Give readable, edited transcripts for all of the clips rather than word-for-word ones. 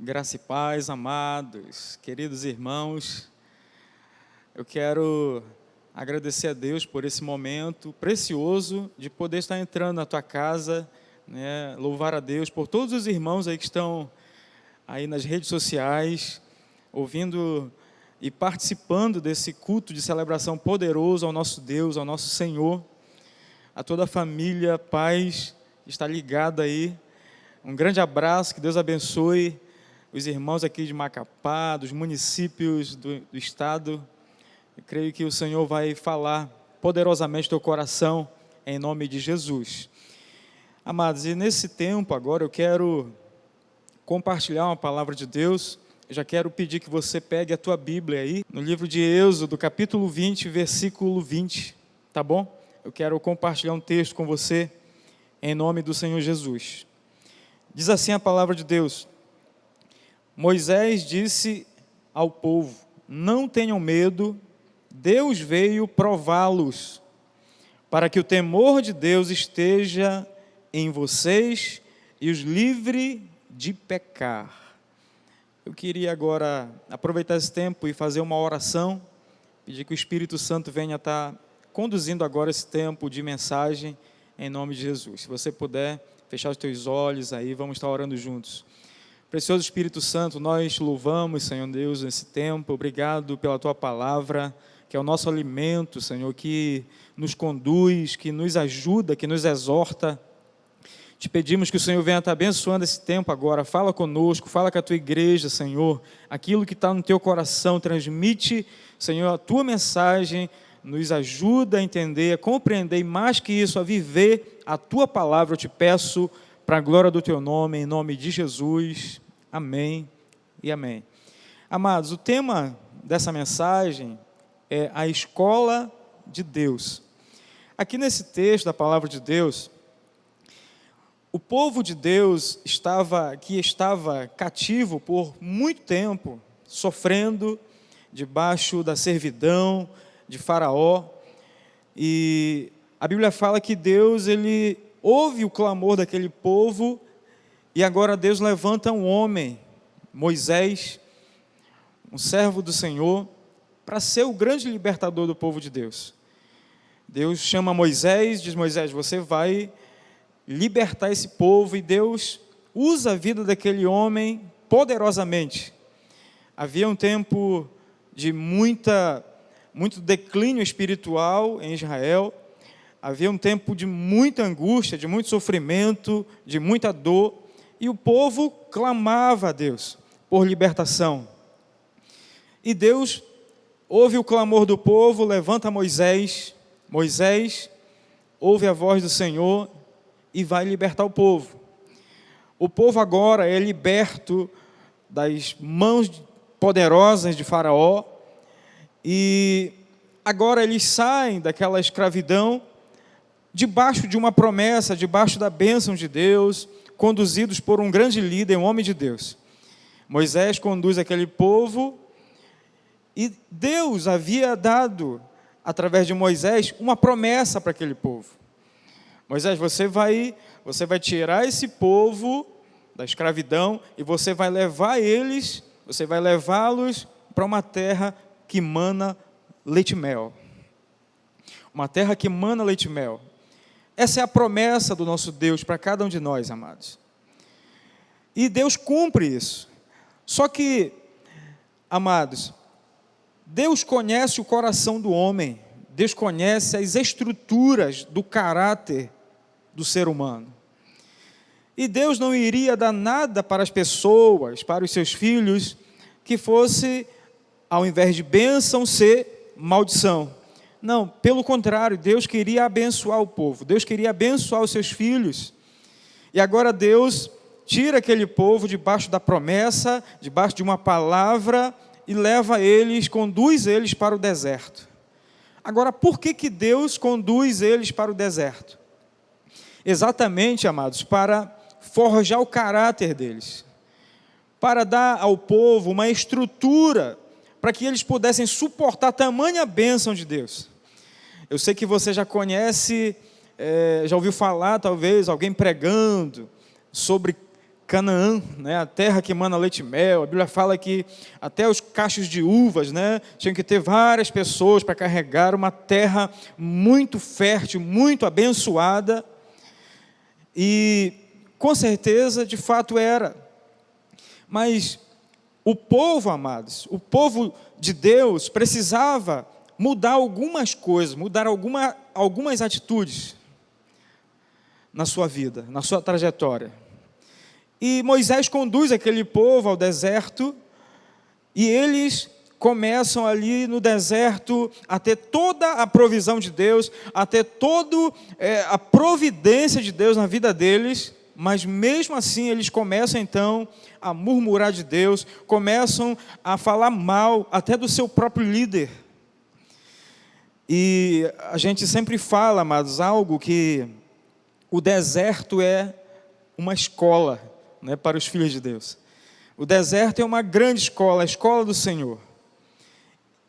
Graça e paz, amados, queridos irmãos, eu quero agradecer a Deus por esse momento precioso de poder estar entrando na tua casa, né? Louvar a Deus por todos os irmãos aí que estão aí nas redes sociais, ouvindo e participando desse culto de celebração poderoso ao nosso Deus, ao nosso Senhor, a toda a família, paz, está ligada aí. Um grande abraço, que Deus abençoe os irmãos aqui de Macapá, dos municípios do estado. Eu creio que o Senhor vai falar poderosamente no teu coração, em nome de Jesus. Amados, e nesse tempo agora eu quero compartilhar uma palavra de Deus. Eu já quero pedir que você pegue a tua Bíblia aí, no livro de Êxodo, capítulo 20, versículo 20, tá bom? Eu quero compartilhar um texto com você, em nome do Senhor Jesus. Diz assim a palavra de Deus: Moisés disse ao povo: não tenham medo, Deus veio prová-los, para que o temor de Deus esteja em vocês e os livre de pecar. Eu queria agora aproveitar esse tempo e fazer uma oração, pedir que o Espírito Santo venha estar conduzindo agora esse tempo de mensagem, em nome de Jesus. Se você puder fechar os teus olhos aí, vamos estar orando juntos. Precioso Espírito Santo, nós louvamos, Senhor Deus, nesse tempo. Obrigado pela Tua palavra, que é o nosso alimento, Senhor, que nos conduz, que nos ajuda, que nos exorta. Te pedimos que o Senhor venha estar abençoando esse tempo agora. Fala conosco, fala com a Tua igreja, Senhor. Aquilo que está no Teu coração, transmite, Senhor, a Tua mensagem, nos ajuda a entender, a compreender e mais que isso, a viver a Tua palavra. Eu te peço, para a glória do Teu nome, em nome de Jesus, amém e amém. Amados, o tema dessa mensagem é a escola de Deus. Aqui nesse texto da palavra de Deus, o povo de Deus estava cativo por muito tempo, sofrendo debaixo da servidão de Faraó, e a Bíblia fala que Deus, ele ouve o clamor daquele povo, e agora Deus levanta um homem, Moisés, um servo do Senhor, para ser o grande libertador do povo de Deus. Deus chama Moisés, diz: Moisés, você vai libertar esse povo, e Deus usa a vida daquele homem poderosamente. Havia um tempo de muito declínio espiritual em Israel. Havia um tempo de muita angústia, de muito sofrimento, de muita dor, e o povo clamava a Deus por libertação. E Deus ouve o clamor do povo, levanta Moisés. Moisés ouve a voz do Senhor e vai libertar o povo. O povo agora é liberto das mãos poderosas de Faraó, e agora eles saem daquela escravidão, debaixo de uma promessa, debaixo da bênção de Deus, conduzidos por um grande líder, um homem de Deus. Moisés conduz aquele povo, e Deus havia dado, através de Moisés, uma promessa para aquele povo. Moisés, você vai tirar esse povo da escravidão, e você vai levá-los para uma terra que mana leite e mel. Uma terra que mana leite e mel. Essa é a promessa do nosso Deus para cada um de nós, amados. E Deus cumpre isso. Só que, amados, Deus conhece o coração do homem. Deus conhece as estruturas do caráter do ser humano. E Deus não iria dar nada para as pessoas, para os seus filhos, que fosse, ao invés de bênção, ser maldição. Não, pelo contrário, Deus queria abençoar o povo, Deus queria abençoar os seus filhos. E agora Deus tira aquele povo debaixo da promessa, debaixo de uma palavra, e leva eles, conduz eles para o deserto. Agora, por que Deus conduz eles para o deserto? Exatamente, amados, para forjar o caráter deles, para dar ao povo uma estrutura, para que eles pudessem suportar tamanha bênção de Deus. Eu sei que você já conhece, já ouviu falar, talvez, alguém pregando sobre Canaã, né, a terra que emana leite e mel. A Bíblia fala que até os cachos de uvas, né, tinham que ter várias pessoas para carregar uma terra muito fértil, muito abençoada. E com certeza, de fato era. Mas o povo, amados, o povo de Deus precisava mudar algumas coisas, mudar algumas atitudes na sua vida, na sua trajetória. E Moisés conduz aquele povo ao deserto, e eles começam ali no deserto a ter toda a provisão de Deus, a ter toda a providência de Deus na vida deles, mas mesmo assim eles começam então a murmurar de Deus, começam a falar mal até do seu próprio líder. E a gente sempre fala, amados, algo que o deserto é uma escola, né, para os filhos de Deus. O deserto é uma grande escola, a escola do Senhor.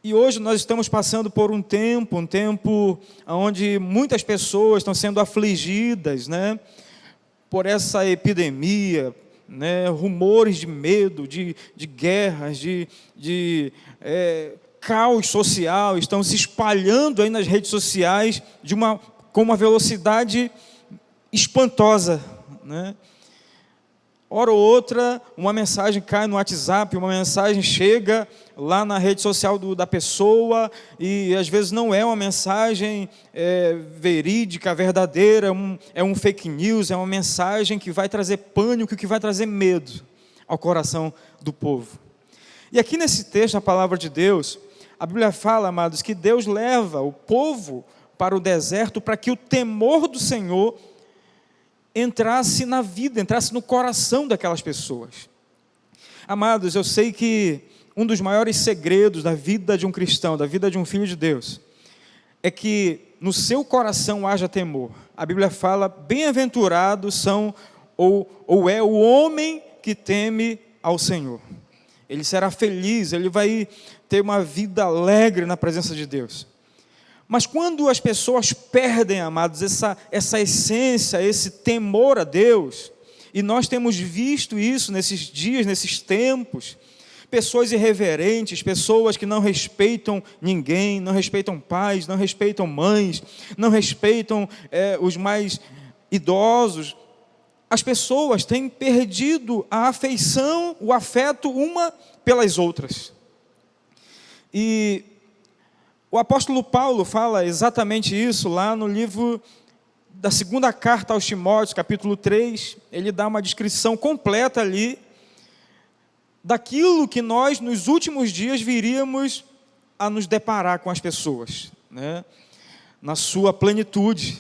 E hoje nós estamos passando por um tempo onde muitas pessoas estão sendo afligidas, né, por essa epidemia, né, rumores de medo, de guerras, de caos social, estão se espalhando aí nas redes sociais com uma velocidade espantosa, né? Hora ou outra, uma mensagem cai no WhatsApp, uma mensagem chega lá na rede social da pessoa, e às vezes não é uma mensagem verídica, verdadeira, é um fake news, é uma mensagem que vai trazer pânico, que vai trazer medo ao coração do povo. E aqui nesse texto, a palavra de Deus, a Bíblia fala, amados, que Deus leva o povo para o deserto para que o temor do Senhor entrasse na vida, entrasse no coração daquelas pessoas. Amados, eu sei que um dos maiores segredos da vida de um cristão, da vida de um filho de Deus, é que no seu coração haja temor. A Bíblia fala, bem-aventurados são, ou é o homem que teme ao Senhor. Ele será feliz, ele vai ter uma vida alegre na presença de Deus. Mas quando as pessoas perdem, amados, essa essência, esse temor a Deus, e nós temos visto isso nesses dias, nesses tempos, pessoas irreverentes, pessoas que não respeitam ninguém, não respeitam pais, não respeitam mães, não respeitam os mais idosos. As pessoas têm perdido a afeição, o afeto uma pelas outras. E o apóstolo Paulo fala exatamente isso lá no livro da segunda carta aos Timóteos, capítulo 3, ele dá uma descrição completa ali, daquilo que nós, nos últimos dias, viríamos a nos deparar com as pessoas, né? Na sua plenitude.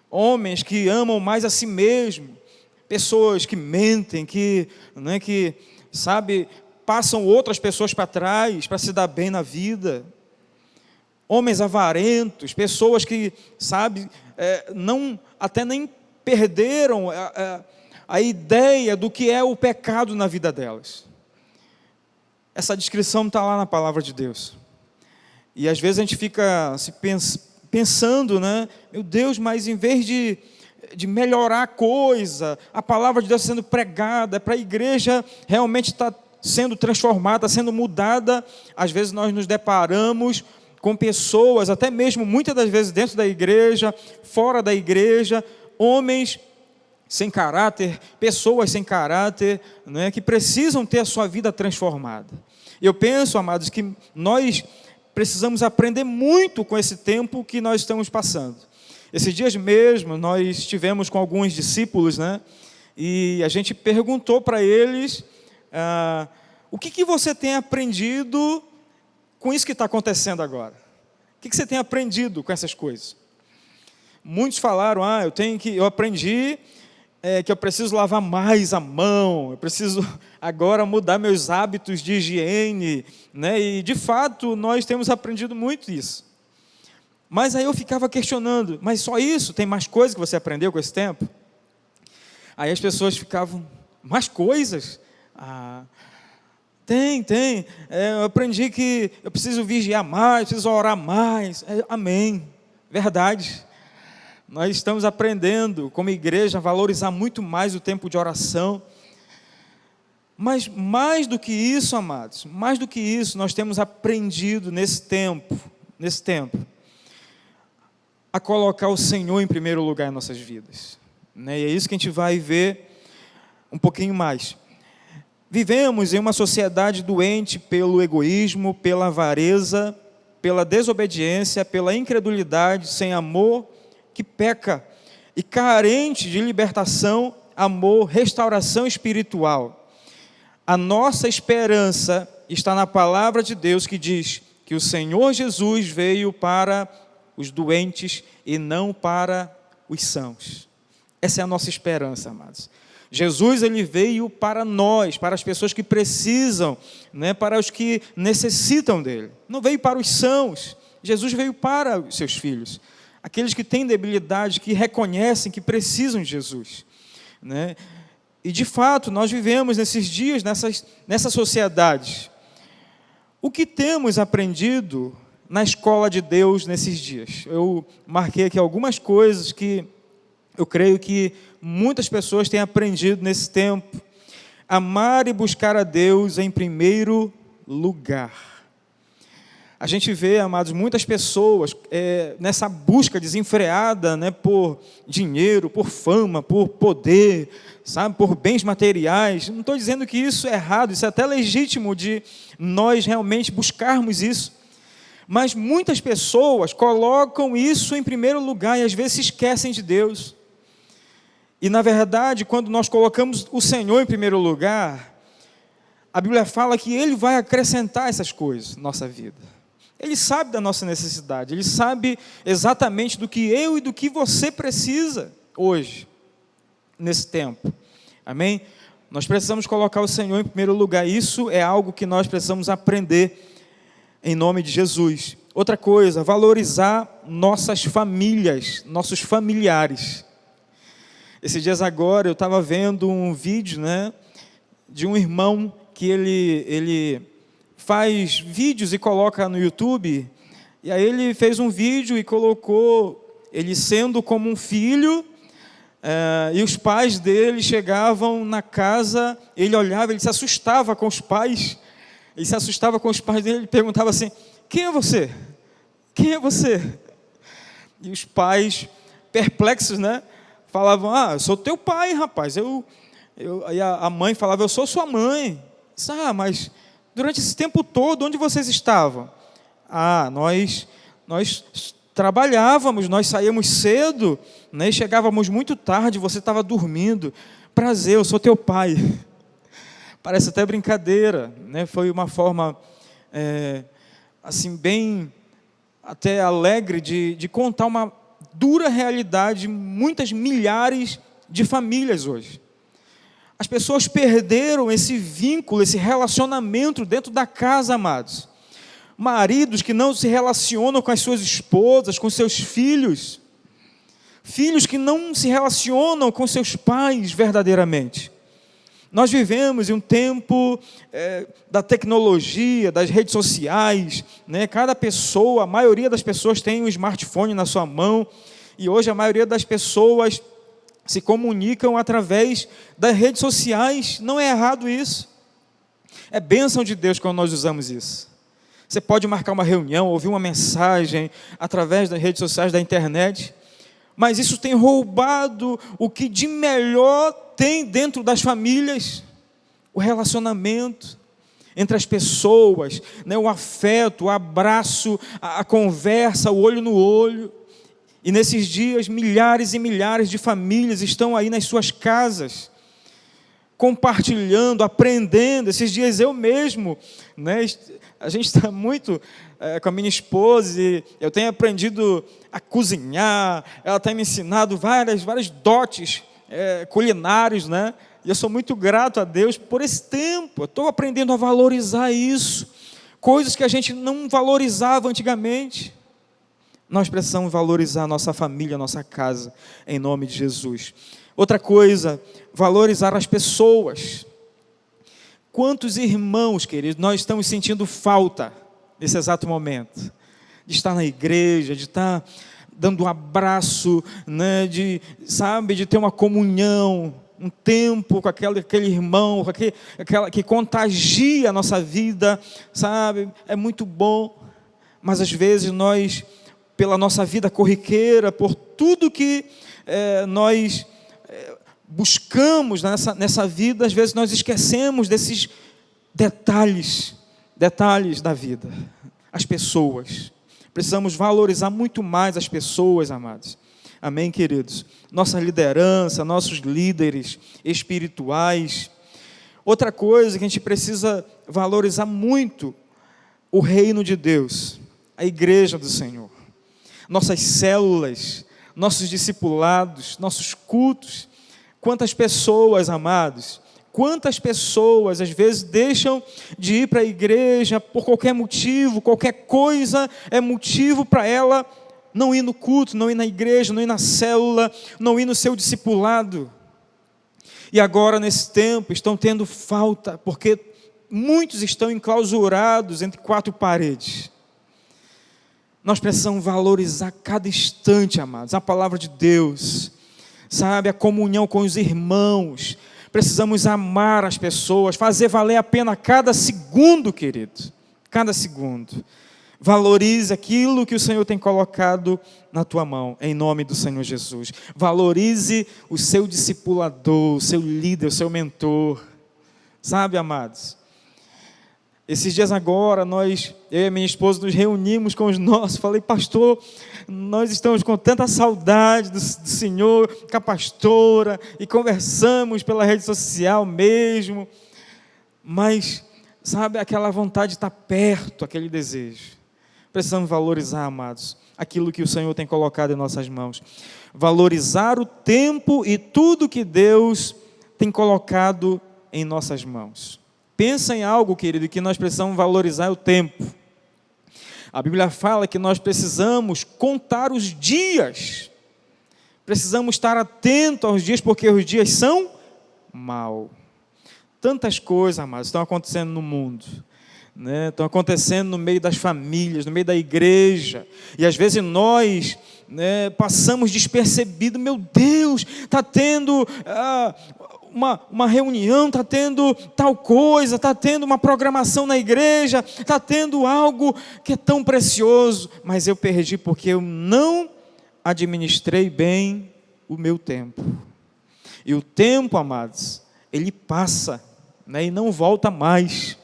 Homens que amam mais a si mesmo, pessoas que mentem, que passam outras pessoas para trás, para se dar bem na vida. Homens avarentos, pessoas que, até nem perderam a ideia do que é o pecado na vida delas. Essa descrição está lá na palavra de Deus. E às vezes a gente fica pensando, né? Meu Deus, mas em vez de melhorar a coisa, a palavra de Deus sendo pregada, para a igreja realmente estar sendo transformada, sendo mudada, às vezes nós nos deparamos com pessoas, até mesmo muitas das vezes dentro da igreja, fora da igreja, homens sem caráter, pessoas sem caráter, né, que precisam ter a sua vida transformada. Eu penso, amados, que nós precisamos aprender muito com esse tempo que nós estamos passando. Esses dias mesmo, nós estivemos com alguns discípulos, né, e a gente perguntou para eles, o que você tem aprendido com isso que está acontecendo agora? O que você tem aprendido com essas coisas? Muitos falaram, eu aprendi que eu preciso lavar mais a mão, eu preciso agora mudar meus hábitos de higiene, né? E de fato nós temos aprendido muito isso. Mas aí eu ficava questionando, mas só isso? Tem mais coisas que você aprendeu com esse tempo? Aí as pessoas ficavam, mais coisas? Tem. Eu aprendi que eu preciso vigiar mais, preciso orar mais. Amém. Verdade. Nós estamos aprendendo, como igreja, a valorizar muito mais o tempo de oração. Mas mais do que isso, amados, mais do que isso, nós temos aprendido nesse tempo, a colocar o Senhor em primeiro lugar em nossas vidas, né? E é isso que a gente vai ver um pouquinho mais. Vivemos em uma sociedade doente pelo egoísmo, pela avareza, pela desobediência, pela incredulidade, sem amor, que peca, e carente de libertação, amor, restauração espiritual. A nossa esperança está na palavra de Deus, que diz que o Senhor Jesus veio para os doentes e não para os sãos. Essa é a nossa esperança, amados. Jesus, ele veio para nós, para as pessoas que precisam, né, para os que necessitam dele. Não veio para os sãos. Jesus veio para os seus filhos, aqueles que têm debilidade, que reconhecem que precisam de Jesus, né? E de fato, nós vivemos nesses dias, nessa sociedade. O que temos aprendido na escola de Deus nesses dias? Eu marquei aqui algumas coisas que eu creio que muitas pessoas têm aprendido nesse tempo. Amar e buscar a Deus em primeiro lugar. A gente vê, amados, muitas pessoas nessa busca desenfreada, né, por dinheiro, por fama, por poder, sabe, por bens materiais. Não estou dizendo que isso é errado, isso é até legítimo de nós realmente buscarmos isso. Mas muitas pessoas colocam isso em primeiro lugar e às vezes se esquecem de Deus. E na verdade, quando nós colocamos o Senhor em primeiro lugar, a Bíblia fala que Ele vai acrescentar essas coisas na nossa vida. Ele sabe da nossa necessidade, Ele sabe exatamente do que eu e do que você precisa hoje, nesse tempo. Amém? Nós precisamos colocar o Senhor em primeiro lugar. Isso é algo que nós precisamos aprender em nome de Jesus. Outra coisa, valorizar nossas famílias, nossos familiares. Esses dias agora eu estava vendo um vídeo, né, de um irmão que ele faz vídeos e coloca no YouTube. E aí ele fez um vídeo e colocou ele sendo como um filho, e os pais dele chegavam na casa, ele olhava, ele se assustava com os pais, dele, ele perguntava assim: quem é você? Quem é você? E os pais, perplexos, né, falavam: eu sou teu pai, rapaz. Aí a mãe falava: eu sou sua mãe. Disse: mas durante esse tempo todo, onde vocês estavam? Nós trabalhávamos, nós saíamos cedo, né, e chegávamos muito tarde, você estava dormindo. Prazer, eu sou teu pai. Parece até brincadeira, né? Foi uma forma, assim, bem até alegre de contar uma dura realidade de muitas milhares de famílias hoje. As pessoas perderam esse vínculo, esse relacionamento dentro da casa, amados. Maridos que não se relacionam com as suas esposas, com seus filhos. Filhos que não se relacionam com seus pais verdadeiramente. Nós vivemos em um tempo da tecnologia, das redes sociais, né? Cada pessoa, a maioria das pessoas tem um smartphone na sua mão, e hoje a maioria das pessoas se comunicam através das redes sociais. Não é errado isso. É bênção de Deus quando nós usamos isso. Você pode marcar uma reunião, ouvir uma mensagem através das redes sociais, da internet, mas isso tem roubado o que de melhor tem dentro das famílias: o relacionamento entre as pessoas, né? O afeto, o abraço, a conversa, o olho no olho. E nesses dias, milhares e milhares de famílias estão aí nas suas casas, compartilhando, aprendendo. Esses dias eu mesmo, né, a gente está muito com a minha esposa, e eu tenho aprendido a cozinhar, ela tem me ensinado vários dotes culinários, né? E eu sou muito grato a Deus por esse tempo. Eu estou aprendendo a valorizar isso, coisas que a gente não valorizava antigamente. Nós precisamos valorizar a nossa família, a nossa casa, em nome de Jesus. Outra coisa, valorizar as pessoas. Quantos irmãos, queridos, nós estamos sentindo falta nesse exato momento? De estar na igreja, de estar dando um abraço, né, de ter uma comunhão. um tempo com aquele irmão, que contagia a nossa vida, sabe? É muito bom, mas às vezes nós, pela nossa vida corriqueira, por tudo que nós buscamos nessa vida, às vezes nós esquecemos desses detalhes da vida, as pessoas. Precisamos valorizar muito mais as pessoas, amados. Amém, queridos? Nossa liderança, nossos líderes espirituais. Outra coisa que a gente precisa valorizar muito, o reino de Deus, a igreja do Senhor. Nossas células, nossos discipulados, nossos cultos. Quantas pessoas, amados, quantas pessoas às vezes deixam de ir para a igreja por qualquer motivo, qualquer coisa é motivo para ela não ir no culto, não ir na igreja, não ir na célula, não ir no seu discipulado. E agora nesse tempo estão tendo falta, porque muitos estão enclausurados entre quatro paredes. Nós precisamos valorizar cada instante, amados, a palavra de Deus, sabe, a comunhão com os irmãos. Precisamos amar as pessoas, fazer valer a pena cada segundo, querido, cada segundo. Valorize aquilo que o Senhor tem colocado na tua mão, em nome do Senhor Jesus. Valorize o seu discipulador, o seu líder, o seu mentor. Sabe, amados? Esses dias agora, eu e minha esposa nos reunimos com os nossos. Falei, pastor, nós estamos com tanta saudade do Senhor, com a pastora, e conversamos pela rede social mesmo. Mas, sabe, aquela vontade de estar perto, aquele desejo. Precisamos valorizar, amados, aquilo que o Senhor tem colocado em nossas mãos. Valorizar o tempo e tudo que Deus tem colocado em nossas mãos. Pensa em algo, querido, que nós precisamos valorizar o tempo. A Bíblia fala que nós precisamos contar os dias. Precisamos estar atentos aos dias, porque os dias são maus. Tantas coisas, amados, estão acontecendo no mundo. Estão acontecendo no meio das famílias, no meio da igreja, e às vezes nós passamos despercebido. Meu Deus, está tendo uma reunião, está tendo tal coisa, está tendo uma programação na igreja, está tendo algo que é tão precioso, mas eu perdi porque eu não administrei bem o meu tempo. E o tempo, amados, ele passa, e não volta mais.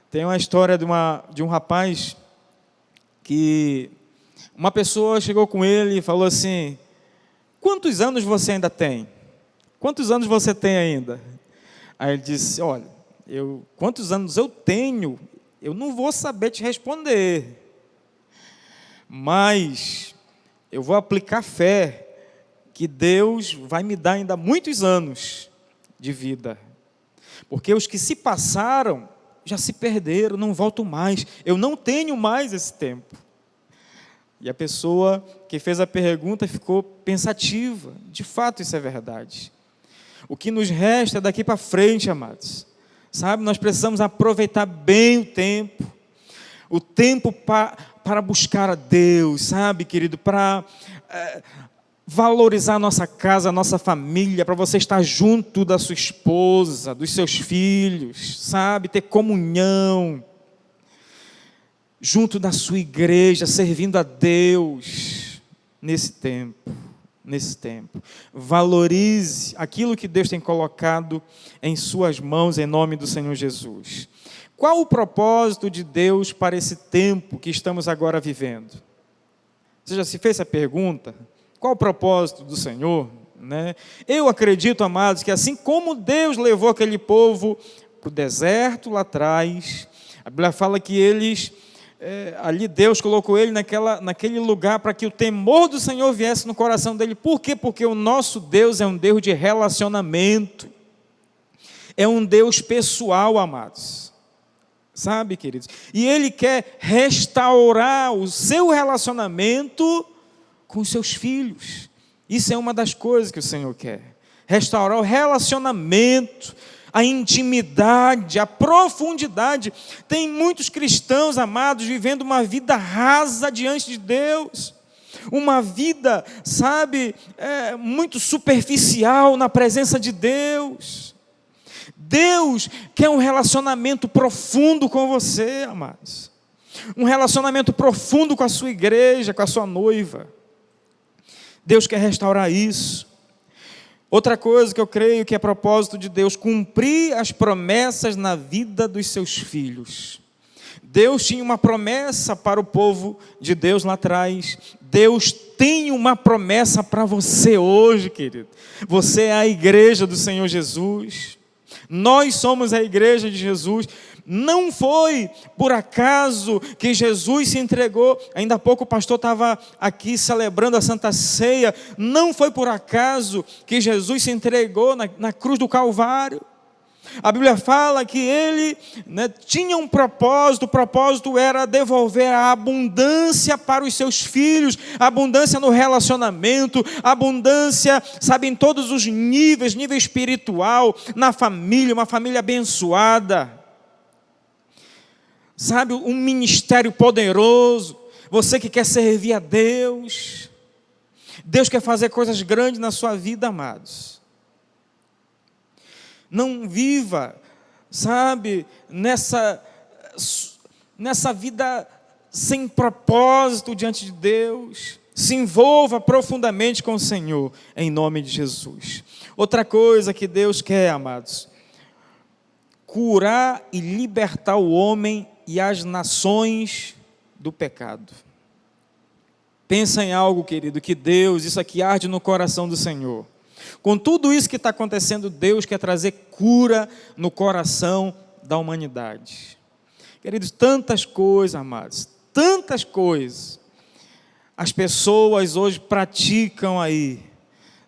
Tem uma história de um rapaz que uma pessoa chegou com ele e falou assim: quantos anos você ainda tem? Quantos anos você tem ainda? Aí ele disse: olha, quantos anos eu tenho, eu não vou saber te responder, mas eu vou aplicar fé que Deus vai me dar ainda muitos anos de vida, porque os que se passaram já se perderam, não voltam mais, eu não tenho mais esse tempo. E a pessoa que fez a pergunta ficou pensativa. De fato, isso é verdade. O que nos resta daqui para frente, amados, sabe, nós precisamos aproveitar bem o tempo para buscar a Deus, sabe, querido, para valorizar a nossa casa, a nossa família, para você estar junto da sua esposa, dos seus filhos, sabe, ter comunhão, junto da sua igreja, servindo a Deus, nesse tempo. Valorize aquilo que Deus tem colocado em suas mãos, em nome do Senhor Jesus. Qual o propósito de Deus para esse tempo que estamos agora vivendo? Você já se fez essa pergunta? Qual o propósito do Senhor? Eu acredito, amados, que assim como Deus levou aquele povo para o deserto lá atrás, a Bíblia fala que ali Deus colocou ele naquele lugar para que o temor do Senhor viesse no coração dele. Por quê? Porque o nosso Deus é um Deus de relacionamento, é um Deus pessoal, amados, sabe, queridos? E Ele quer restaurar o seu relacionamento com os seus filhos. Isso é uma das coisas que o Senhor quer, restaurar o relacionamento, a intimidade, a profundidade. Tem muitos cristãos, amados, vivendo uma vida rasa diante de Deus. uma vida, sabe, muito superficial na presença de Deus. Deus quer um relacionamento profundo com você, amados. Um relacionamento profundo com a sua igreja, com a sua noiva. Deus quer restaurar isso. Outra coisa que eu creio que é propósito de Deus, cumprir as promessas na vida dos seus filhos. Deus tinha uma promessa para o povo de Deus lá atrás. Deus tem uma promessa para você hoje, querido. Você é a igreja do Senhor Jesus. Nós somos a igreja de Jesus. Não foi por acaso que Jesus se entregou. Ainda há pouco o pastor estava aqui celebrando a Santa Ceia. Não foi por acaso que Jesus se entregou na cruz do Calvário. A Bíblia fala que ele, tinha um propósito. O propósito era devolver a abundância para os seus filhos, abundância no relacionamento, abundância, sabe, em todos os níveis, nível espiritual, na família, uma família abençoada. Sabe, um ministério poderoso. Você que quer servir a Deus, Deus quer fazer coisas grandes na sua vida, amados. Não viva, sabe, nessa vida sem propósito diante de Deus. Se envolva profundamente com o Senhor, em nome de Jesus. Outra coisa que Deus quer, amados, curar e libertar o homem e as nações do pecado. Pensa em algo, querido, que Deus, isso aqui arde no coração do Senhor. Com tudo isso que está acontecendo, Deus quer trazer cura no coração da humanidade. Queridos, tantas coisas, amados, tantas coisas. As pessoas hoje praticam aí,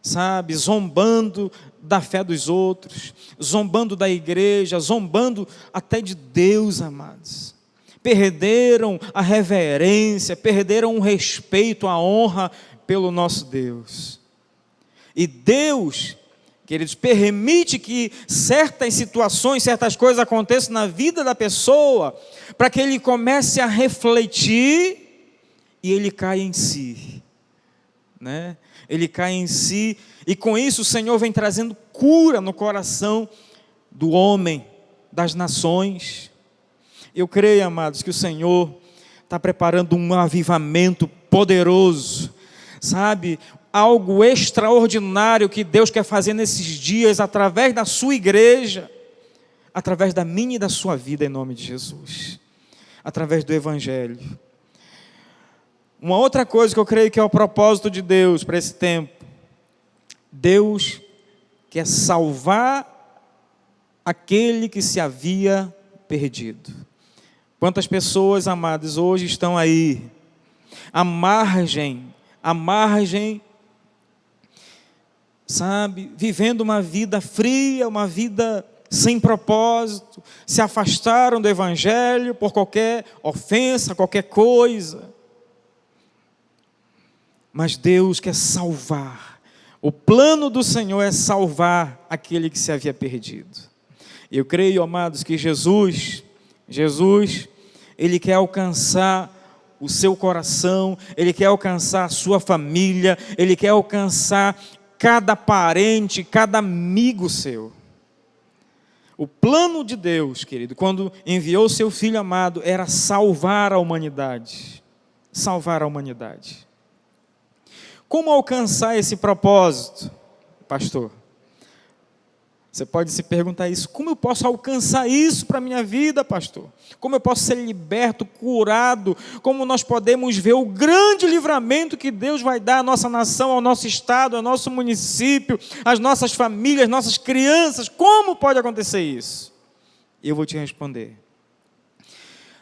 sabe, zombando da fé dos outros, zombando da igreja, zombando até de Deus, amados. Perderam a reverência, perderam o respeito, a honra pelo nosso Deus. E Deus, queridos, permite que certas situações, certas coisas aconteçam na vida da pessoa, para que ele comece a refletir e ele caia em si, né? Ele cai em si, e com isso o Senhor vem trazendo cura no coração do homem, das nações. Eu creio, amados, que o Senhor está preparando um avivamento poderoso, sabe, algo extraordinário que Deus quer fazer nesses dias, através da sua igreja, através da minha e da sua vida, em nome de Jesus, através do Evangelho. Uma outra coisa que eu creio que é o propósito de Deus para esse tempo, Deus quer salvar aquele que se havia perdido. Quantas pessoas, amados, hoje estão aí, à margem, sabe, vivendo uma vida fria, uma vida sem propósito, se afastaram do Evangelho por qualquer ofensa, qualquer coisa. Mas Deus quer salvar. O plano do Senhor é salvar aquele que se havia perdido. Eu creio, amados, que Jesus, Ele quer alcançar o seu coração, Ele quer alcançar a sua família, Ele quer alcançar cada parente, cada amigo seu. O plano de Deus, querido, quando enviou o seu Filho amado, era salvar a humanidade. Salvar a humanidade. Como alcançar esse propósito, pastor? Você pode se perguntar isso: como eu posso alcançar isso para a minha vida, pastor? Como eu posso ser liberto, curado? Como nós podemos ver o grande livramento que Deus vai dar à nossa nação, ao nosso estado, ao nosso município, às nossas famílias, às nossas crianças? Como pode acontecer isso? Eu vou te responder.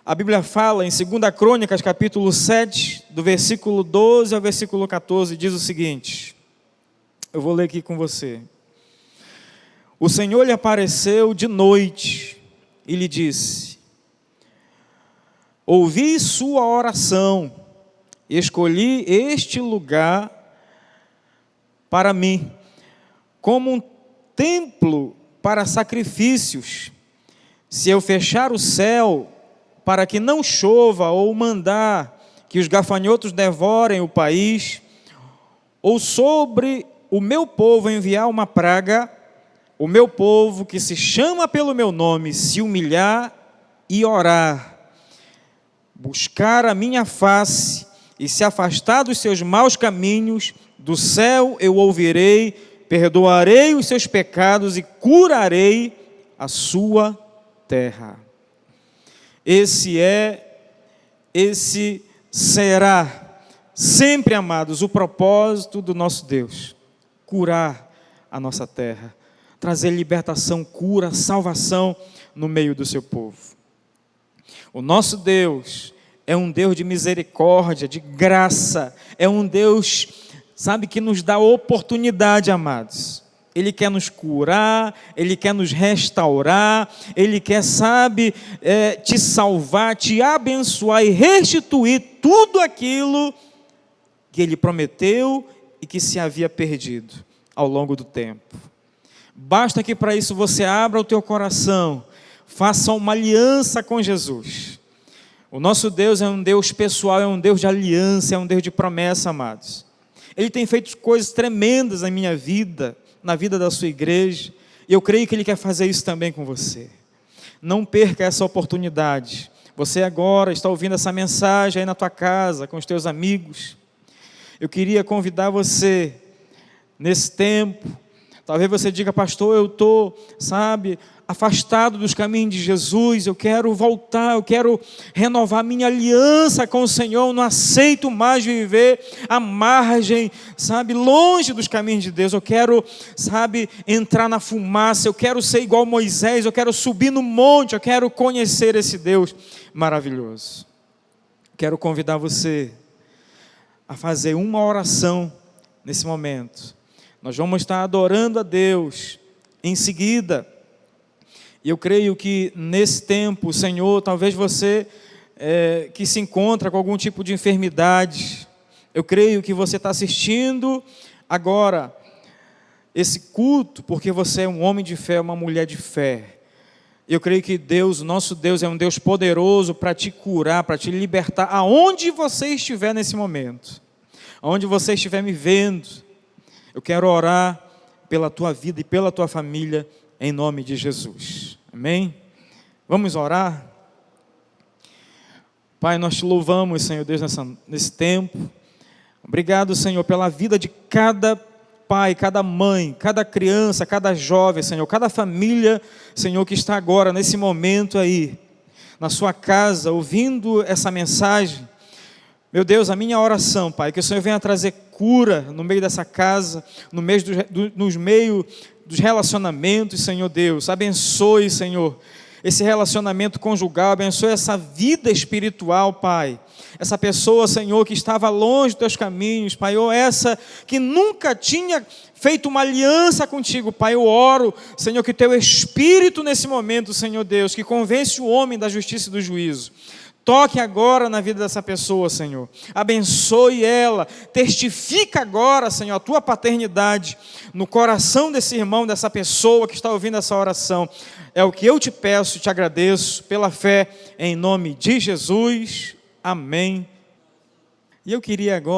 A Bíblia fala em 2 Crônicas, capítulo 7, do versículo 12 ao versículo 14, diz o seguinte, eu vou ler aqui com você. O Senhor lhe apareceu de noite e lhe disse: ouvi sua oração, escolhi este lugar para mim, como um templo para sacrifícios. Se eu fechar o céu para que não chova, ou mandar que os gafanhotos devorem o país, ou sobre o meu povo enviar uma praga, o meu povo que se chama pelo meu nome, se humilhar e orar, buscar a minha face e se afastar dos seus maus caminhos, do céu eu ouvirei, perdoarei os seus pecados e curarei a sua terra. Esse será sempre, amados, o propósito do nosso Deus: curar a nossa terra, trazer libertação, cura, salvação no meio do seu povo. O nosso Deus é um Deus de misericórdia, de graça, é um Deus, sabe, que nos dá oportunidade, amados. Ele quer nos curar, Ele quer nos restaurar, Ele quer, sabe, te salvar, te abençoar e restituir tudo aquilo que Ele prometeu e que se havia perdido ao longo do tempo. Basta que para isso você abra o teu coração, faça uma aliança com Jesus. O nosso Deus é um Deus pessoal, é um Deus de aliança, é um Deus de promessa, amados. Ele tem feito coisas tremendas na minha vida, na vida da sua igreja, e eu creio que Ele quer fazer isso também com você. Não perca essa oportunidade. Você agora está ouvindo essa mensagem aí na tua casa, com os teus amigos. Eu queria convidar você, nesse tempo, talvez você diga: pastor, eu estou, sabe, afastado dos caminhos de Jesus, eu quero voltar, eu quero renovar minha aliança com o Senhor, eu não aceito mais viver à margem, sabe, longe dos caminhos de Deus, eu quero, sabe, entrar na fumaça, eu quero ser igual Moisés, eu quero subir no monte, eu quero conhecer esse Deus maravilhoso. Quero convidar você a fazer uma oração nesse momento. Nós vamos estar adorando a Deus em seguida. E eu creio que nesse tempo, Senhor, talvez você que se encontra com algum tipo de enfermidade, eu creio que você está assistindo agora esse culto porque você é um homem de fé, uma mulher de fé. Eu creio que Deus, o nosso Deus, é um Deus poderoso para te curar, para te libertar, aonde você estiver nesse momento, aonde você estiver me vendo. Eu quero orar pela tua vida e pela tua família, em nome de Jesus. Amém? Vamos orar? Pai, nós te louvamos, Senhor Deus, nesse tempo. Obrigado, Senhor, pela vida de cada pai, cada mãe, cada criança, cada jovem, Senhor, cada família, Senhor, que está agora, nesse momento aí, na sua casa, ouvindo essa mensagem. Meu Deus, a minha oração, Pai, que o Senhor venha trazer cura no meio dessa casa, no meio dos relacionamentos, Senhor Deus. Abençoe, Senhor, esse relacionamento conjugal, abençoe essa vida espiritual, Pai. Essa pessoa, Senhor, que estava longe dos teus caminhos, Pai, ou essa que nunca tinha feito uma aliança contigo, Pai, eu oro, Senhor, que o teu Espírito nesse momento, Senhor Deus, que convence o homem da justiça e do juízo, toque agora na vida dessa pessoa, Senhor. Abençoe ela. Testifica agora, Senhor, a tua paternidade no coração desse irmão, dessa pessoa que está ouvindo essa oração. É o que eu te peço e te agradeço pela fé, em nome de Jesus. Amém. E eu queria agora